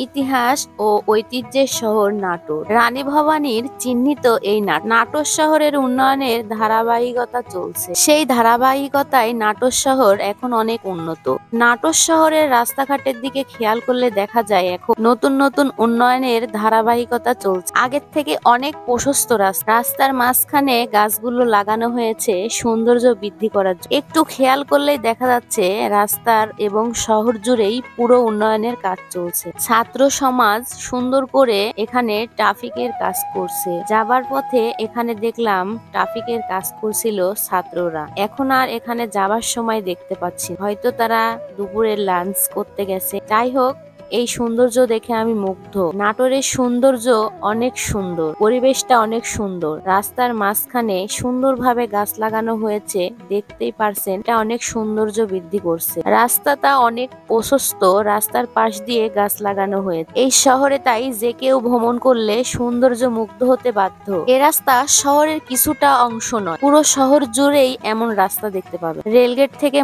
ইতিহাস ও ঐতিহ্যের শহর নাটোর। রানী ভবানীর চিহ্নিত এই নাটোর শহরের উন্নয়নের ধারাবাহিকতা চলছে। সেই ধারাবাহিকতায় নাটোর শহর এখন অনেক উন্নত। নাটোর শহরের রাস্তাঘাটের দিকে খেয়াল করলে দেখা যায় এখন নতুন নতুন উন্নয়নের ধারাবাহিকতা চলছে। আগের থেকে অনেক প্রশস্ত রাস্তার মাঝখানে গাছগুলো লাগানো হয়েছে সৌন্দর্য বৃদ্ধি করার জন্য। একটু খেয়াল করলেই দেখা যাচ্ছে রাস্তার এবং শহর জুড়েই পুরো উন্নয়নের কাজ চলছে। ছাত্র সমাজ সুন্দর করে এখানে ট্রাফিকের কাজ করছে। যাবার পথে এখানে দেখলাম ট্রাফিকের কাজ করছিল ছাত্ররা। এখন আর এখানে যাবার সময় দেখতে পাচ্ছি, হয়তো তারা দুপুরের লাঞ্চ করতে গেছে। যাই হোক, এই সৌন্দর্য দেখে আমি মুগ্ধ। নাটোরের সৌন্দর্য অনেক সুন্দর, পরিবেশটা অনেক সুন্দর। রাস্তার মাঝখানে সুন্দরভাবে গাছ লাগানো হয়েছে, দেখতেই পারছেন। এটা অনেক সৌন্দর্য বৃদ্ধি করছে। রাস্তাটা অনেক প্রশস্ত, রাস্তার পাশ দিয়ে গাছ লাগানো হয়েছে। এই শহরে তাই যে কেউ ভ্রমণ করলে সৌন্দর্য মুগ্ধ হতে বাধ্য। এ রাস্তা শহরের কিছুটা অংশ নয়, পুরো শহর জুড়েই এমন রাস্তা দেখতে পাবেন। রেলগেট থেকে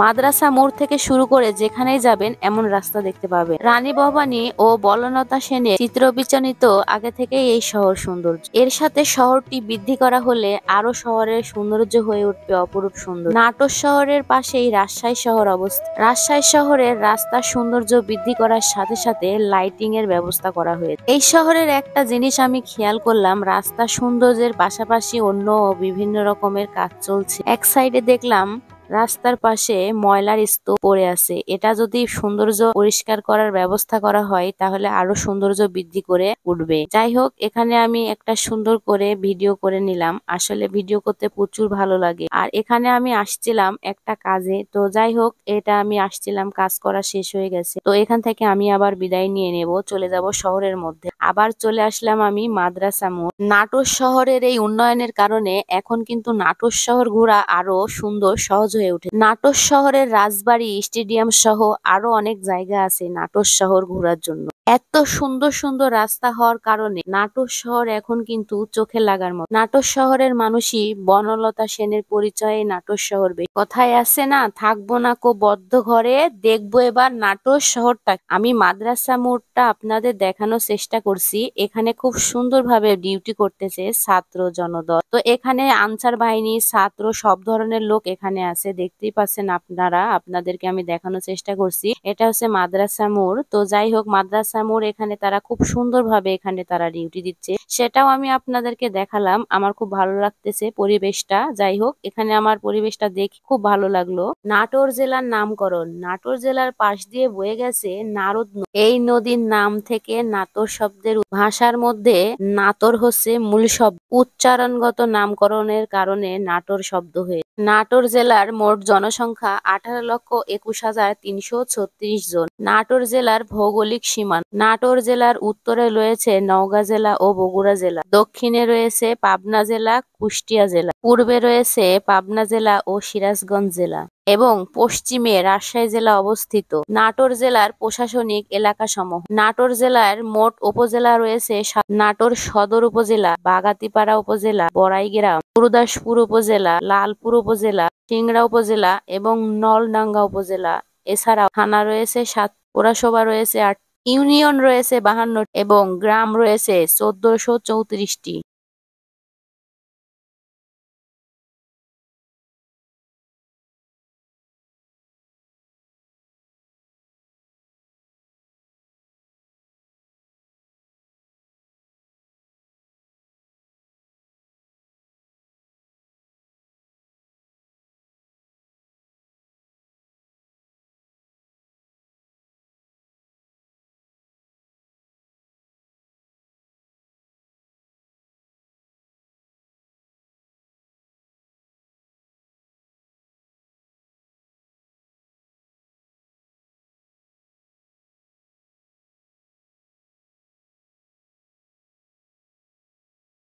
মাদ্রাসা মোড় থেকে শুরু করে যেখানেই যাবেন এমন রাস্তা দেখতে পাবেন। রানী ভবানী ও বললতা সেনের চিত্র বিচলিত আগে থেকেই এই শহর সৌন্দর্য। এর সাথে শহরটি বৃদ্ধি করা হলে আরো শহরের সৌন্দর্য হয়ে উঠবে অপরূপ সুন্দর। নাটোর শহরের পাশেই রাজশাহী শহর অবস্থিত। রাজশাহী শহরের রাস্তার সৌন্দর্য বৃদ্ধি করার সাথে সাথে লাইটিং এর ব্যবস্থা করা হয়েছে। এই শহরের একটা জিনিস আমি খেয়াল করলাম, রাস্তার সৌন্দর্যের পাশাপাশি অন্য বিভিন্ন রকমের কাজ চলছে। এক সাইডে দেখলাম রাস্তার পাশে ময়লার স্তূপ পড়ে আছে। এটা যদি সৌন্দর্য পরিষ্কার করার ব্যবস্থা করা হয় তাহলে আরো সৌন্দর্য বৃদ্ধি করে উঠবে। যাই হোক, এখানে আমি একটা সুন্দর করে ভিডিও করে নিলাম। আসলে ভিডিও করতে প্রচুর ভালো লাগে। আর এখানে আমি আসছিলাম একটা কাজে, তো যাই হোক, এটা আমি আসছিলাম, কাজ করা শেষ হয়ে গেছে। তো এখান থেকে আমি আবার বিদায় নিয়ে নেব, চলে যাব শহরের মধ্যে। আবার চলে আসলাম আমি মাদ্রাসা মোড়। নাটোর শহরের এই উন্নয়নের কারণে এখন কিন্তু নাটোর শহর ঘোরা আরো সুন্দর, সহজ হয়ে ওঠে। নাটোর শহরের রাজবাড়ী, স্টেডিয়াম সহ আরো অনেক জায়গা আছে নাটোর শহর ঘোরার জন্য। এত সুন্দর সুন্দর রাস্তা হওয়ার কারণে নাটোর শহর এখন কিন্তু চোখে লাগার মতো। নাটোর শহরের মানুষই বনলতা সেনের পরিচয়ে নাটোর শহর। কথায় আছে না, থাকবো না কো বদ্ধ ঘরে, দেখবো এবার নাটোর শহরটা। আমি মাদ্রাসা মোড়টা আপনাদের দেখানোর চেষ্টা করছি। এখানে খুব সুন্দরভাবে ডিউটি করতেছে ছাত্র জনদল। তো এখানে আনসার বাহিনী, ছাত্র, সব ধরনের লোক এখানে আছে, দেখতেই পাচ্ছেন আপনারা। আপনাদেরকে আমি দেখানোর চেষ্টা করছি। এটা হচ্ছে মাদ্রাসা মোড়। তো যাই হোক, মাদ্রাসা মোড় এখানে তারা খুব সুন্দরভাবে এখানে তারা ডিউটি দিচ্ছে, সেটাও আমি আপনাদেরকে দেখালাম। আমার খুব ভালো লাগতেছে পরিবেশটা। যাই হোক, এখানে আমার পরিবেশটা দেখে খুব ভালো লাগলো। নাটোর জেলার নামকরণ, নাটোর জেলার পাশ দিয়ে বয়ে গেছে নারদ নদী। এই নদীর নাম থেকে নাটোর শব্দের ভাষার মধ্যে নাটোর হচ্ছে মূল শব্দ। উচ্চারণগত নামকরণের কারণে নাটোর শব্দ হয়ে। নাটোর জেলার মোট জনসংখ্যা 18,21,336 জন। নাটোর জেলার ভৌগোলিক সীমানা, নাটোর জেলার উত্তরে রয়েছে নওগাঁ জেলা ও বগুড়া জেলা, দক্ষিণে রয়েছে পাবনা জেলা, কুষ্টিয়া জেলা, পূর্বে রয়েছে পাবনা জেলা ও সিরাজগঞ্জ জেলা এবং পশ্চিমে রাজশাহী জেলা অবস্থিত। নাটোর জেলার প্রশাসনিক এলাকা সমূহ, নাটোর জেলার মোট উপজেলা রয়েছে নাটোর সদর উপজেলা, বাগাতিপাড়া উপজেলা, বড়াইগ্রাম, গুরুদাসপুর উপজেলা, লালপুর উপজেলা, সিংড়া উপজেলা এবং নলডাঙ্গা উপজেলা। এছাড়াও থানা রয়েছে 7, পৌরসভা রয়েছে 8, ইউনিয়ন রয়েছে 52 এবং গ্রাম রয়েছে 1434টি।